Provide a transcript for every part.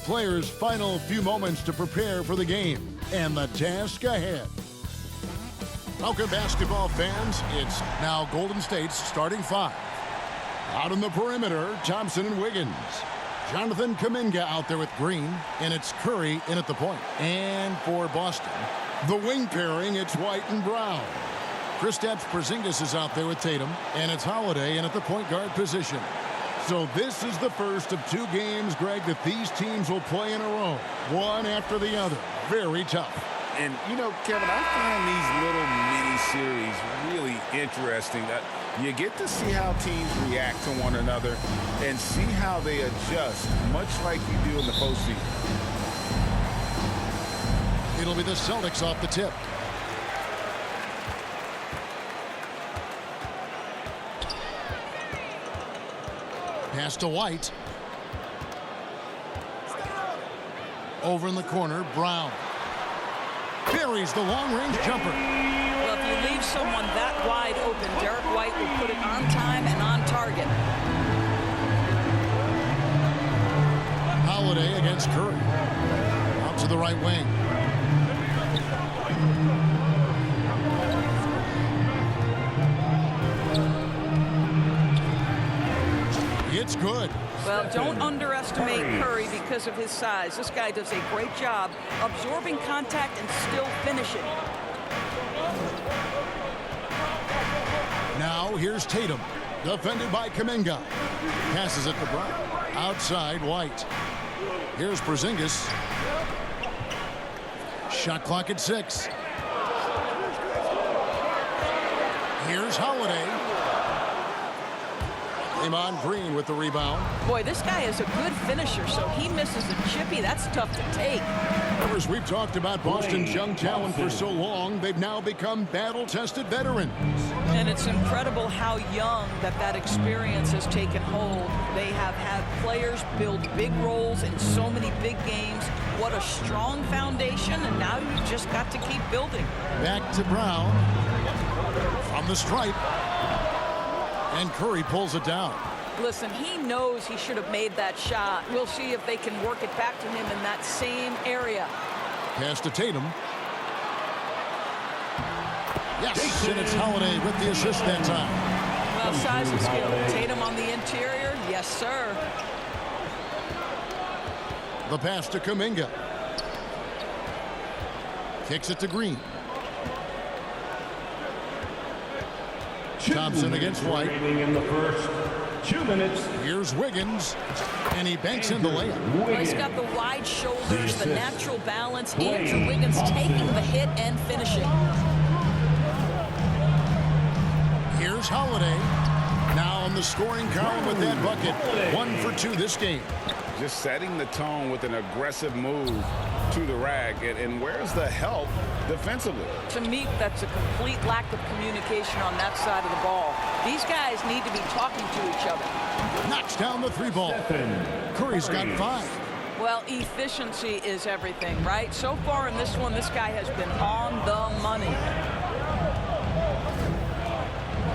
Players' final few moments to prepare for the game and the task ahead. Welcome, basketball fans. It's now Golden State's starting five. Out on the perimeter, Thompson and Wiggins. Jonathan Kuminga out there with Green, and it's Curry in at the point. And for Boston, the wing pairing, it's White and Brown. Kristaps Porzingis is out there with Tatum, and it's Holiday in at the point guard position. So this is the first of two games, Greg, that these teams will play in a row, one after the other. Very tough. And, you know, Kevin, I find these little mini-series really interesting. You get to see how teams react to one another and see how they adjust, much like you do in the postseason. It'll be the Celtics off the tip. Pass to White. Over in the corner, Brown. Buries the long-range jumper. Well, if you leave someone that wide open, Derek White will put it on time and on target. Holiday against Curry. Out to the right wing. It's good. Well, don't underestimate Curry because of his size. This guy does a great job absorbing contact and still finishing. Now here's Tatum, defended by Kuminga. Passes it to Brown. Outside, White. Here's Porzingis. Shot clock at 6. Here's Holiday. Draymond Green with the rebound. Boy, this guy is a good finisher, so he misses a chippy. That's tough to take. As we've talked about Boston's young talent for so long, they've now become battle-tested veterans. And it's incredible how young that experience has taken hold. They have had players build big roles in so many big games. What a strong foundation, and now you've just got to keep building. Back to Brown. From the stripe. And Curry pulls it down. Listen, he knows he should have made that shot. We'll see if they can work it back to him in that same area. Pass to Tatum. Yes, and it's Holiday with the assist that time. Well, size and skill. Tatum on the interior. Yes, sir. The pass to Kuminga. Kicks it to Green. Thompson against White. In the first 2 minutes. Here's Wiggins, and he banks in the layup. Well, he's got the wide shoulders, the natural balance. Andrew Wiggins taking the hit and finishing. Here's Holiday. Now on the scoring column with that bucket. 1 for 2 this game. Just setting the tone with an aggressive move to the rack. And where's the help defensively? To me, that's a complete lack of communication on that side of the ball. These guys need to be talking to each other. Knocks down the 3 ball. Curry's got 5. Well, efficiency is everything, right? So far in this one, this guy has been on the money.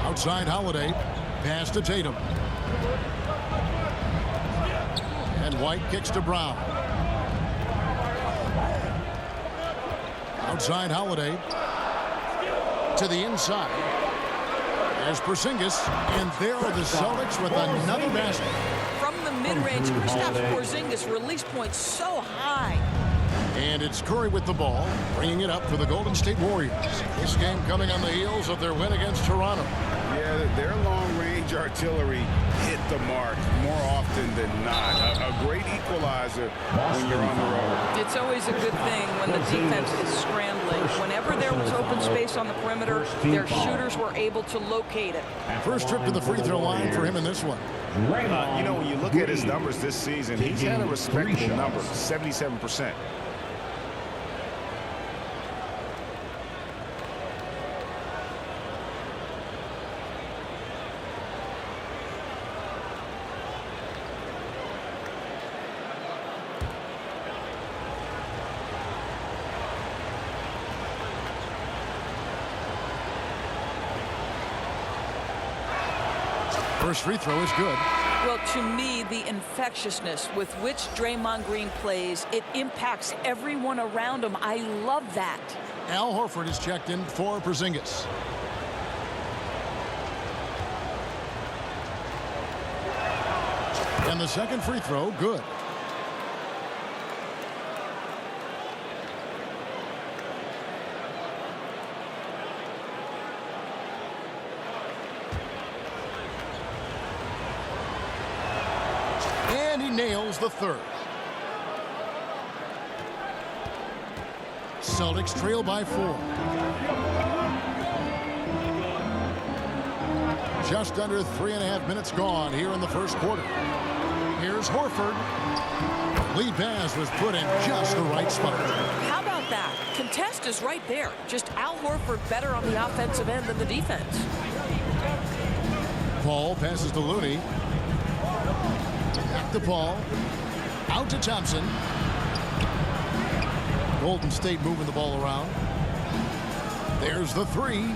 Outside Holiday. Pass to Tatum. And White kicks to Brown. Outside Holiday. To the inside. There's Porzingis. And there are the Celtics with another basket. From the mid-range, Kristaps Porzingis release point so high. And it's Curry with the ball, bringing it up for the Golden State Warriors. This game coming on the heels of their win against Toronto. Yeah, their long-range artillery hit the mark more often than not. A great equalizer when you're on the road. It's always a good thing when the defense is scrambling. Whenever there was open space on the perimeter, their shooters were able to locate it. First trip to the free throw line for him in this one. You know, when you look at his numbers this season, he's had a respectable number, 77%. First free throw is good. Well, to me, the infectiousness with which Draymond Green plays, it impacts everyone around him. I love that. Al Horford is checked in for Porzingis. And the second free throw, good. And he nails the third. Celtics trail by 4. Just under 3.5 minutes gone here in the first quarter. Here's Horford. Lead pass was put in just the right spot. How about that? Contest is right there. Just Al Horford better on the offensive end than the defense. Paul passes to Looney. Back to Paul. Out to Thompson. Golden State moving the ball around. There's the three.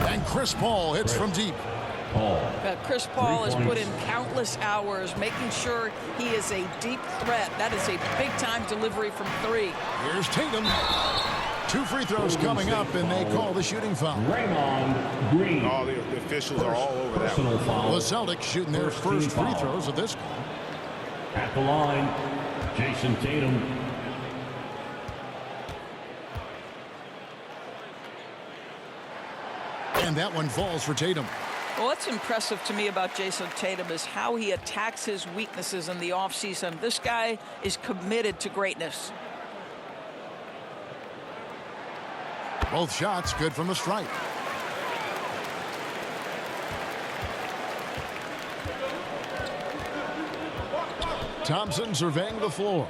And Chris Paul hits from deep. Chris Paul has put in countless hours making sure he is a deep threat. That is a big-time delivery from 3. Here's Tatum. 2 free throws coming up, and they call the shooting foul. Draymond Green. Oh, the officials are all over that. The Celtics shooting their first free throws of this game. At the line, Jason Tatum. And that one falls for Tatum. Well, what's impressive to me about Jason Tatum is how he attacks his weaknesses in the offseason. This guy is committed to greatness. Both shots good from the stripe. Thompson surveying the floor.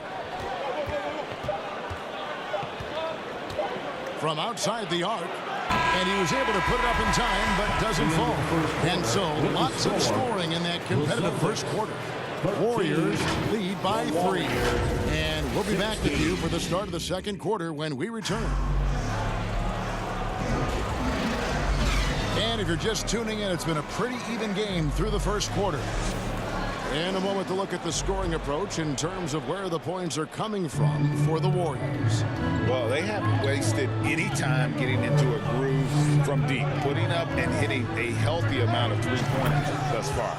From outside the arc. And he was able to put it up in time, but doesn't fall. And so, lots of scoring in that competitive first quarter. Warriors lead by 3. And we'll be back with you for the start of the second quarter when we return. And if you're just tuning in, it's been a pretty even game through the first quarter. In a moment to look at the scoring approach in terms of where the points are coming from for the Warriors. Well, they haven't wasted any time getting into a groove from deep, putting up and hitting a healthy amount of three-pointers thus far.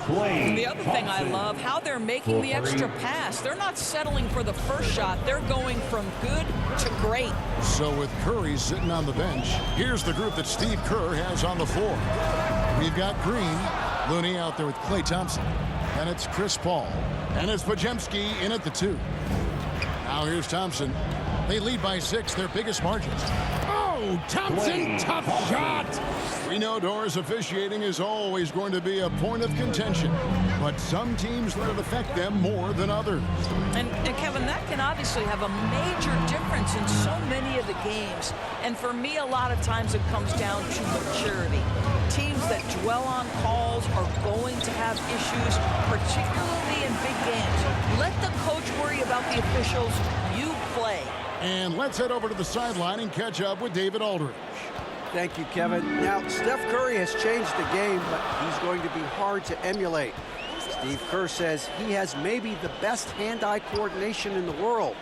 The other thing I love, how they're making the extra pass. They're not settling for the first shot. They're going from good to great. So with Curry sitting on the bench, here's the group that Steve Kerr has on the floor. We've got Green, Looney out there with Klay Thompson. And it's Chris Paul. And it's Podziemski in at the 2. Now here's Thompson. They lead by 6, their biggest margins. Oh, Thompson, tough shot. We know Doris officiating is always going to be a point of contention, but some teams let it affect them more than others. And Kevin, that can obviously have a major difference in so many of the games. And for me, a lot of times it comes down to maturity. Teams that dwell on calls are going to have issues, particularly in big games. Let the coach worry about the officials. You play. And let's head over to the sideline and catch up with David Aldridge. Thank you, Kevin. Now, Steph Curry has changed the game, but he's going to be hard to emulate. Steve Kerr says he has maybe the best hand-eye coordination in the world.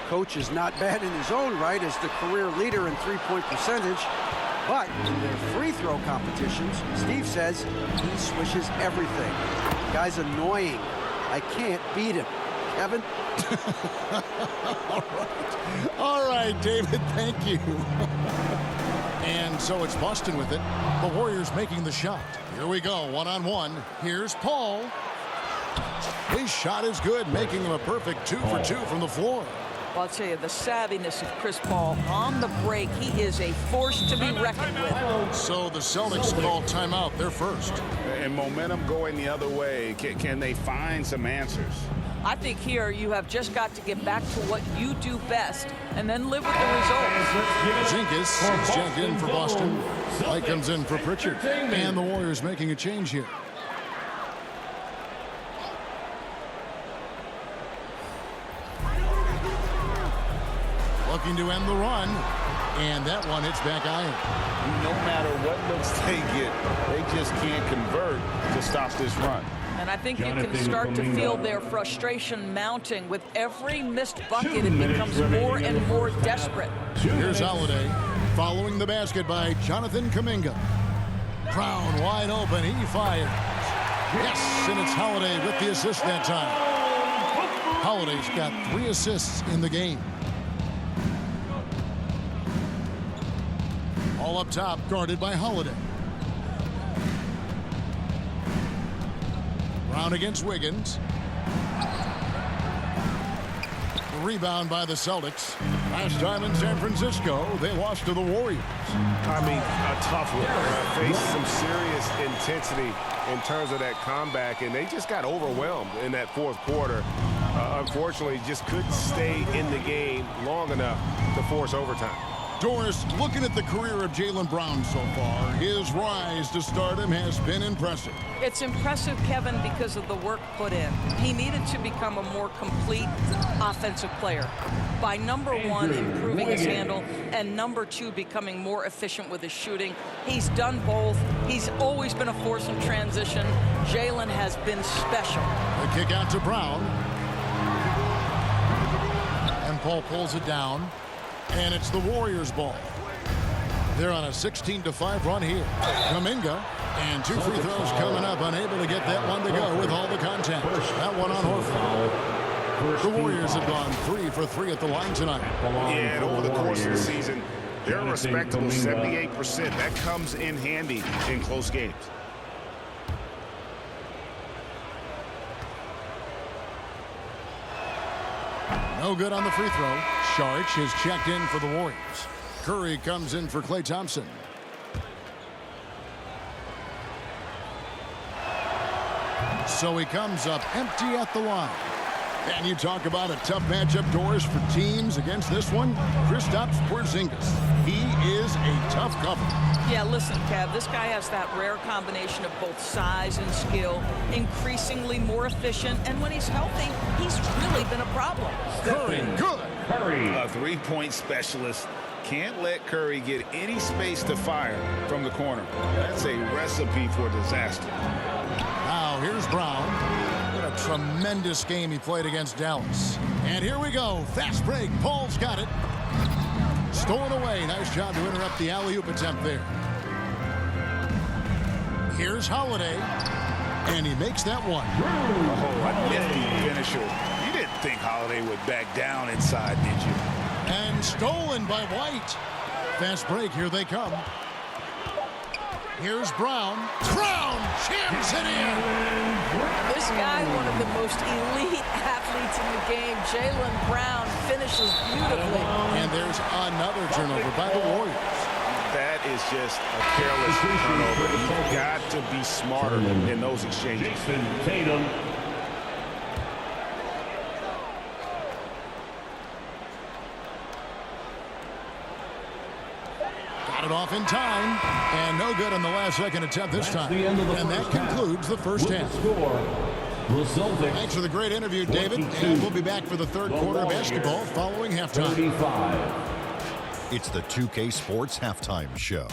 Coach is not bad in his own right as the career leader in three-point percentage, but in their free throw competitions, Steve says he swishes everything. The guy's annoying. I can't beat him. Kevin? All right, David, thank you. And so it's Boston with it. The Warriors making the shot. Here we go, one-on-one. Here's Paul. His shot is good, making him a perfect 2 for 2 from the floor. Well, I'll tell you, the savviness of Chris Paul on the break, he is a force to be reckoned with. So the Celtics call timeout, they're first. And momentum going the other way. Can they find some answers? I think here you have just got to get back to what you do best and then live with the results. Zinkas is checked in for Boston. Light comes in for Pritchard. And the Warriors making a change here. Looking to end the run. And that one hits back iron. No matter what looks they get, they just can't convert to stop this run. And I think you can start to feel their frustration mounting. With every missed bucket, it becomes more and more desperate. Here's Holiday following the basket by Jonathan Kuminga. Brown wide open. He fires. Yes, and it's Holiday with the assist that time. Holiday's got 3 assists in the game. All up top, guarded by Holiday. Brown against Wiggins. The rebound by the Celtics. Last time in San Francisco, they lost to the Warriors. I mean, a tough one. Faced some serious intensity in terms of that comeback, and they just got overwhelmed in that fourth quarter. Unfortunately, just couldn't stay in the game long enough to force overtime. Doris, looking at the career of Jaylen Brown so far, his rise to stardom has been impressive. It's impressive, Kevin, because of the work put in. He needed to become a more complete offensive player by, number one, improving his handle, and number two, becoming more efficient with his shooting. He's done both. He's always been a force in transition. Jaylen has been special. The kick out to Brown. And Paul pulls it down. And it's the Warriors' ball. They're on a 16-5 run here. Kuminga, and 2 free throws coming up. Unable to get that one to go with all the contact. That one on Horford. The Warriors have gone 3 for 3 at the line tonight. Yeah, and over the course of the season, they're a respectable 78%. That comes in handy in close games. No good on the free throw. Sharch is checked in for the Warriors. Curry comes in for Klay Thompson. So he comes up empty at the line. And you talk about a tough matchup, Doris, for teams against this one. Kristaps Porzingis. He is a tough cover. Yeah, listen, Kev, this guy has that rare combination of both size and skill, increasingly more efficient, and when he's healthy, he's really been a problem. Curry, good. Curry. A three-point specialist. Can't let Curry get any space to fire from the corner. That's a recipe for disaster. Now here's Brown. What a tremendous game he played against Dallas. And here we go. Fast break. Paul's got it. Stolen away. Nice job to interrupt the alley-oop attempt there. Here's Holiday. And he makes that one. Oh, a nifty finisher. You didn't think Holiday would back down inside, did you? And stolen by White. Fast break. Here they come. Here's Brown. Brown jams it in. This guy, one of the most elite athletes in the game, Jaylen Brown, finishes beautifully. And there's another turnover by the Warriors. That is just a careless turnover. You've got to be smarter in those exchanges. Jason Tatum. Got it off in time, and no good on the last second attempt this time. And that concludes the first half. Thanks for the great interview, David. And we'll be back for the third quarter of basketball following halftime. 35. It's the 2K Sports Halftime Show.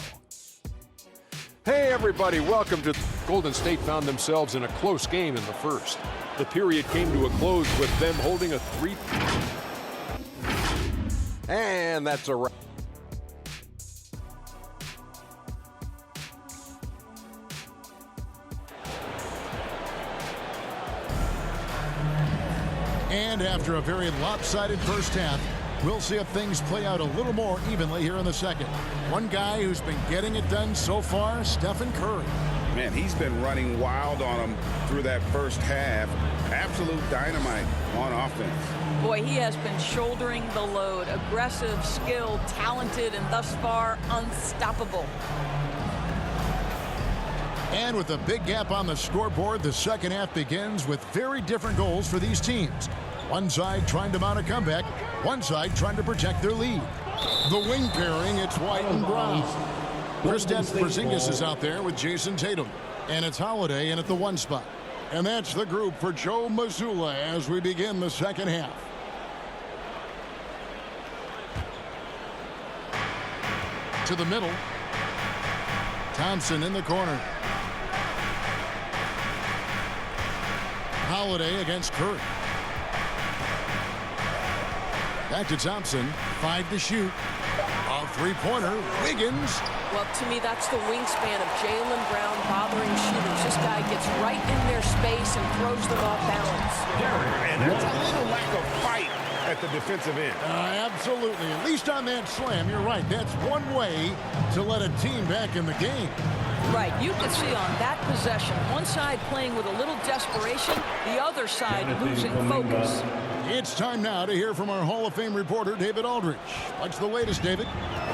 Hey everybody, welcome to Golden State. Found themselves in a close game in the first. The period came to a close with them holding a 3. And that's a wrap. And after a very lopsided first half, we'll see if things play out a little more evenly here in the second. One guy who's been getting it done so far, Stephen Curry. Man, he's been running wild on him through that first half. Absolute dynamite on offense. Boy, he has been shouldering the load. Aggressive, skilled, talented, and thus far unstoppable. And with a big gap on the scoreboard, the second half begins with very different goals for these teams. One side trying to mount a comeback, one side trying to protect their lead. The wing pairing, it's White and Brown. Kristaps Porzingis is out there with Jason Tatum. And it's Holiday in at the 1 spot. And that's the group for Joe Mazzulla as we begin the second half. To the middle. Thompson in the corner. Holiday against Curry. Back to Thompson. 5 to shoot. A three-pointer. Wiggins. Well, to me, that's the wingspan of Jaylen Brown bothering shooters. This guy gets right in their space and throws them off balance. And that's a little lack of fight at the defensive end. Absolutely. At least on that slam, you're right. That's one way to let a team back in the game. Right, you can see on that possession, one side playing with a little desperation, the other side losing focus. It's time now to hear from our Hall of Fame reporter, David Aldridge. What's the latest, David?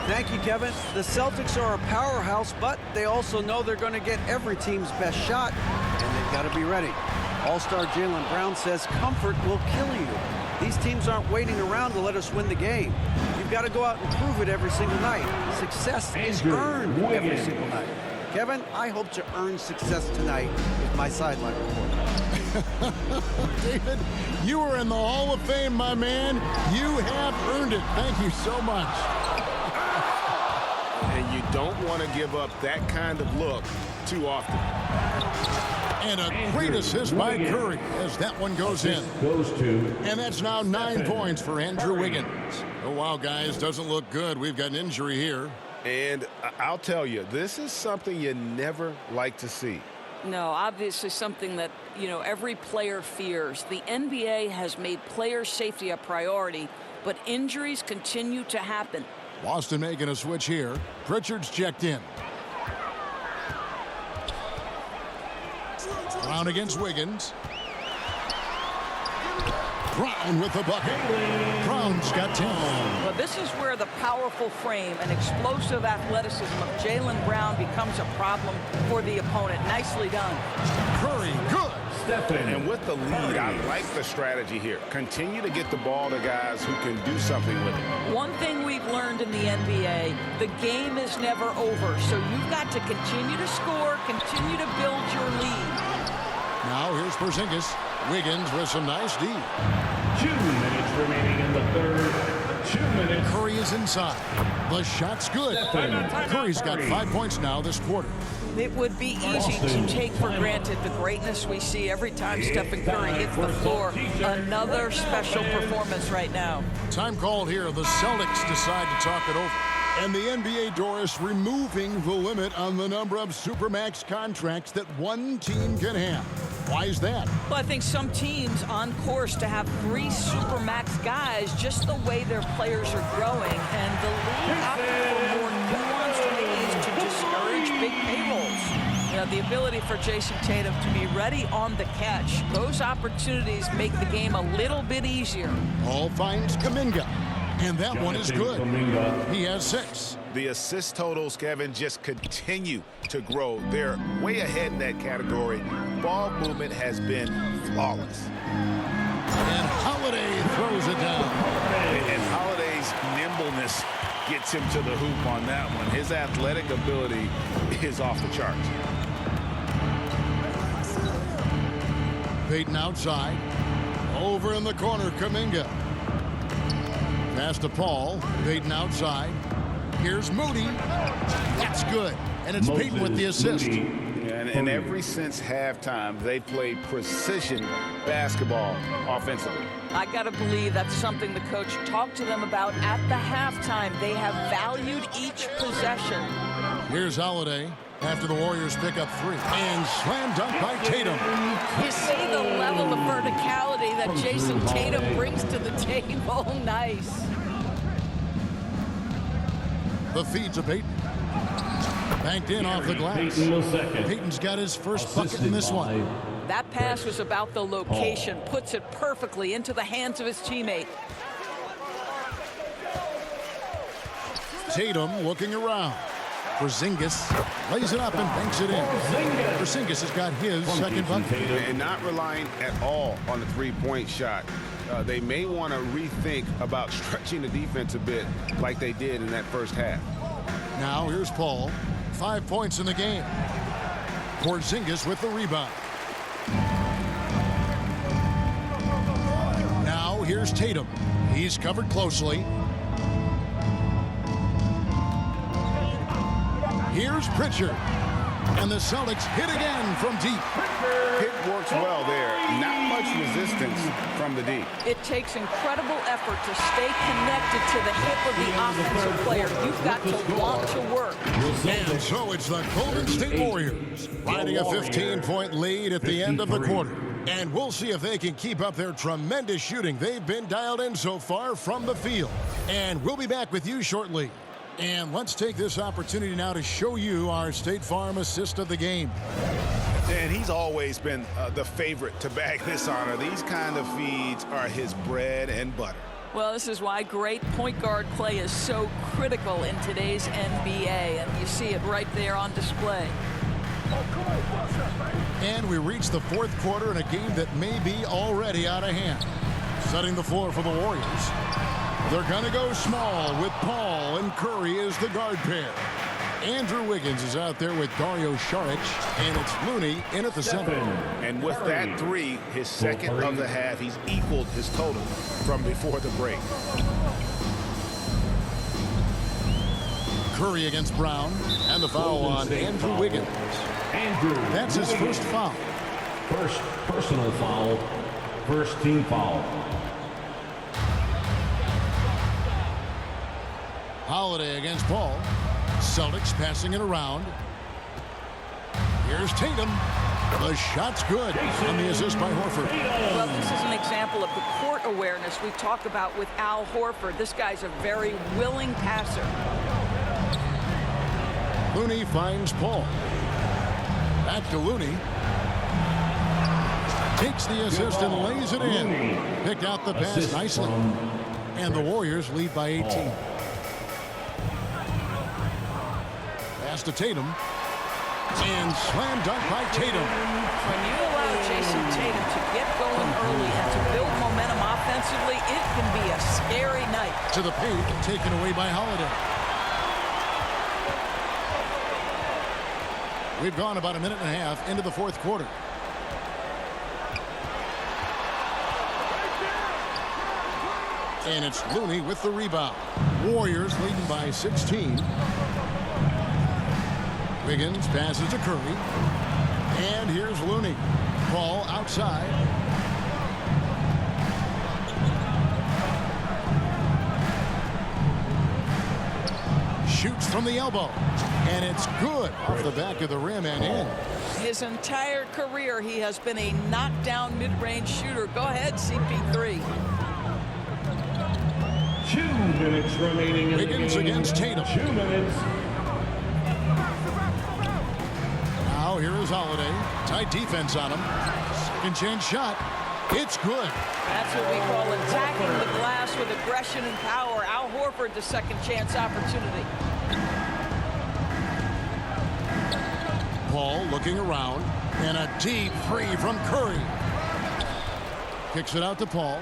Thank you, Kevin. The Celtics are a powerhouse, but they also know they're going to get every team's best shot, and they've got to be ready. All-star Jaylen Brown says comfort will kill you. These teams aren't waiting around to let us win the game. You've got to go out and prove it every single night. Success is earned every single night. Kevin, I hope to earn success tonight with my sideline report. David, you are in the Hall of Fame, my man. You have earned it. Thank you so much. And you don't want to give up that kind of look too often. And a great assist by Curry as that one goes in. And that's now 9 points for Andrew Wiggins. Oh, wow, guys, doesn't look good. We've got an injury here. And I'll tell you, this is something you never like to see. No, obviously something that, every player fears. The NBA has made player safety a priority, but injuries continue to happen. Boston making a switch here. Pritchard's checked in. Brown against Wiggins. Brown with the bucket. Brown's got 10. Well, this is where the powerful frame and explosive athleticism of Jaylen Brown becomes a problem for the opponent. Nicely done. Curry, good. And with the lead, I like the strategy here. Continue to get the ball to guys who can do something with it. One thing we've learned in the NBA, the game is never over. So you've got to continue to score, continue to build your lead. Now here's Porzingis. Wiggins with some nice D. 2 minutes remaining in the third. 2 minutes. Curry is inside. The shot's good. Curry's got 5 points now this quarter. It would be easy to take for granted the greatness we see every time Stephen Curry hits the floor. Another special performance right now. Time called here. The Celtics decide to talk it over. And the NBA, Doris, removing the limit on the number of Supermax contracts that one team can have. Why is that? Well, I think some teams on course to have 3 Supermax guys just the way their players are growing. And the league opted for more nuanced ways to discourage big payrolls. The ability for Jason Tatum to be ready on the catch. Those opportunities make the game a little bit easier. Ball finds Kuminga. And that one is good. He has 6. The assist totals, Kevin, just continue to grow. They're way ahead in that category. Ball movement has been flawless. And Holiday throws it down. And Holiday's nimbleness gets him to the hoop on that one. His athletic ability is off the charts. Payton outside. Over in the corner, Kuminga. Pass to Paul. Payton outside. Here's Moody. That's good. And it's Payton with the assist. And ever since halftime, they played precision basketball offensively. I got to believe that's something the coach talked to them about at the halftime. They have valued each possession. Here's Holiday after the Warriors pick up 3. And slam dunk by Tatum. You see the level of verticality that Jason Tatum brings to the table. Nice. The feed to Payton. Banked in off the glass. Payton's got his first bucket in this one. That pass was about the location. Puts it perfectly into the hands of his teammate. Tatum looking around. Porzingis lays it up and banks it in. Porzingis has got his second bucket. And not relying at all on the three-point shot. They may want to rethink about stretching the defense a bit like they did in that first half. Now here's Paul. 5 points in the game. Porzingis with the rebound. Now here's Tatum. He's covered closely. Here's Pritchard. And the Celtics hit again from deep. Hit works well there. Not much resistance from the D. It takes incredible effort to stay connected to the hip of the offensive player. You've got to want to work. And so it's the Golden State Warriors riding a 15-point lead at the end of the quarter. And we'll see if they can keep up their tremendous shooting they've been dialed in so far from the field. And we'll be back with you shortly. And let's take this opportunity now to show you our State Farm assist of the game. And he's always been the favorite to bag this honor. These kind of feeds are his bread and butter. Well, this is why great point guard play is so critical in today's NBA, and you see it right there on display. And we reach the fourth quarter in a game that may be already out of hand. Setting the floor for the Warriors. They're going to go small with Paul and Curry as the guard pair. Andrew Wiggins is out there with Dario Saric, and it's Looney in at the center. And with that three, his second of the half, he's equaled his total from before the break. Curry against Brown, and the foul on Andrew Wiggins. That's his first foul. First personal foul. First team foul. Holiday against Paul. Celtics passing it around. Here's Tatum. The shot's good on the assist by Horford. Well, this is an example of the court awareness we talk about with Al Horford. This guy's a very willing passer. Looney finds Paul. Back to Looney. Takes the assist and lays it in. Picked out the pass nicely. And the Warriors lead by 18. Pass to Tatum. And slam dunk by Tatum. When you allow Jason Tatum to get going early and to build momentum offensively, it can be a scary night. To the paint, taken away by Holiday. We've gone about a minute and a half into the fourth quarter. And it's Looney with the rebound. Warriors leading by 16. Wiggins passes to Curry. And here's Looney. Ball outside. Shoots from the elbow. And it's good off the back of the rim and in. His entire career, he has been a knockdown mid-range shooter. Go ahead, CP3. 2 minutes remaining in Wiggins the game. against Tatum. 2 minutes. Now here is Holiday. Tight defense on him. Second chance shot. It's good. That's what we call attacking the glass with aggression and power. Al Horford, the second chance opportunity. Paul looking around. And a deep three from Curry. Kicks it out to Paul.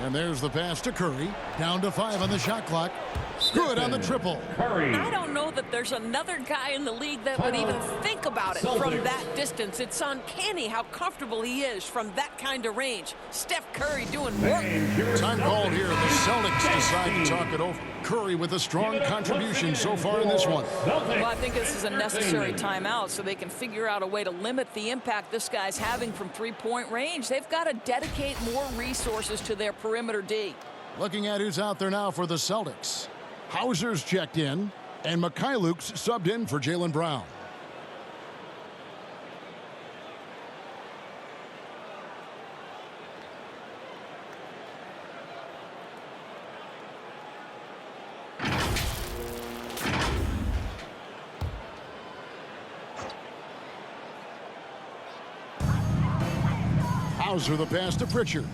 And there's the pass to Curry. Down to 5 on the shot clock. Good on the triple. Curry. I don't know that there's another guy in the league that would even think about it from that distance. It's uncanny how comfortable he is from that kind of range. Steph Curry doing work. Time called here. The Celtics decide to talk it over. Curry with a strong contribution so far in this one. Well, I think this is a necessary timeout so they can figure out a way to limit the impact this guy's having from three-point range. They've got to dedicate more resources to their perimeter D. Looking at who's out there now for the Celtics. Hauser's checked in, and Mikhailuk's subbed in for Jaylen Brown. Hauser the pass to Pritchard.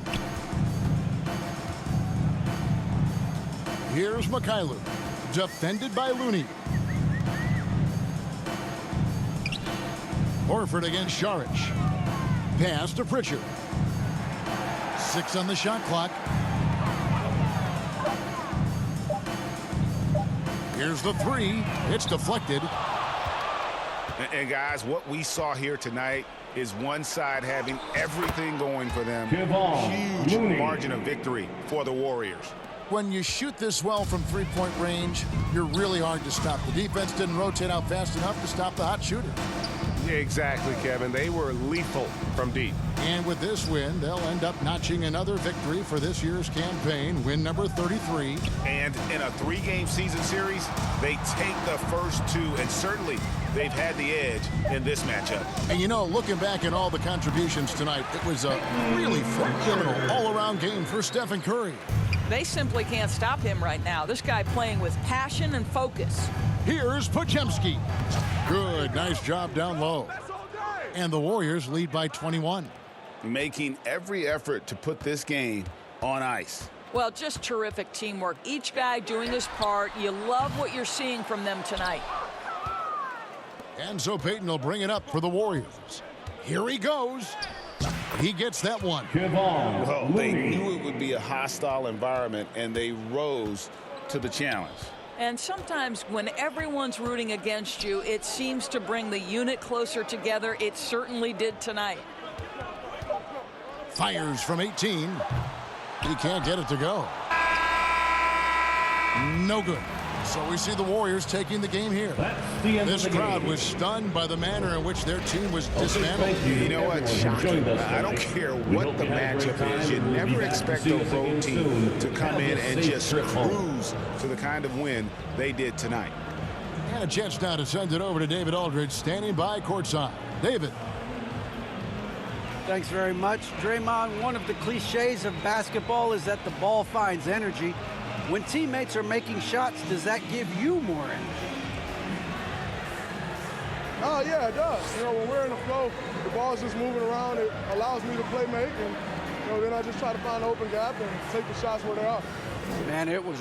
Here's Mikhailuk, defended by Looney. Horford against Saric. Pass to Pritchard. 6 on the shot clock. Here's the three. It's deflected. And guys, what we saw here tonight is one side having everything going for them. Huge margin of victory for the Warriors. when you shoot this well from three-point range, you're really hard to stop. The defense didn't rotate out fast enough to stop the hot shooter. Yeah, exactly, Kevin. They were lethal from deep. And with this win, they'll end up notching another victory for this year's campaign, win number 33. And in a 3-game season series, they take the first 2, and certainly they've had the edge in this matchup. And you know, looking back at all the contributions tonight, it was a really phenomenal all-around game for Stephen Curry. They simply can't stop him right now. This guy playing with passion and focus. Here's Podziemski. Good, nice job down low. And the Warriors lead by 21. Making every effort to put this game on ice. Well, just terrific teamwork. Each guy doing his part. You love what you're seeing from them tonight. And so Payton will bring it up for the Warriors. Here he goes. He gets that one. Well, they knew it would be a hostile environment, and they rose to the challenge. And sometimes when everyone's rooting against you, it seems to bring the unit closer together. It certainly did tonight. Fires from 18. He can't get it to go. No good. So we see the Warriors taking the game here. This crowd was stunned by the manner in which their team was dismantled. You know what? Shocking. I don't care what the matchup is. You never expect a road team to come in and just cruise to the kind of win they did tonight. And a chance now to send it over to David Aldridge, standing by courtside. David. Thanks very much. Draymond, one of the cliches of basketball is that the ball finds energy. When teammates are making shots, does that give you more energy? Oh, yeah, it does. You know, when we're in the flow, the ball's just moving around. It allows me to play make, and, you know, then I just try to find an open gap and take the shots where they are. Man, it was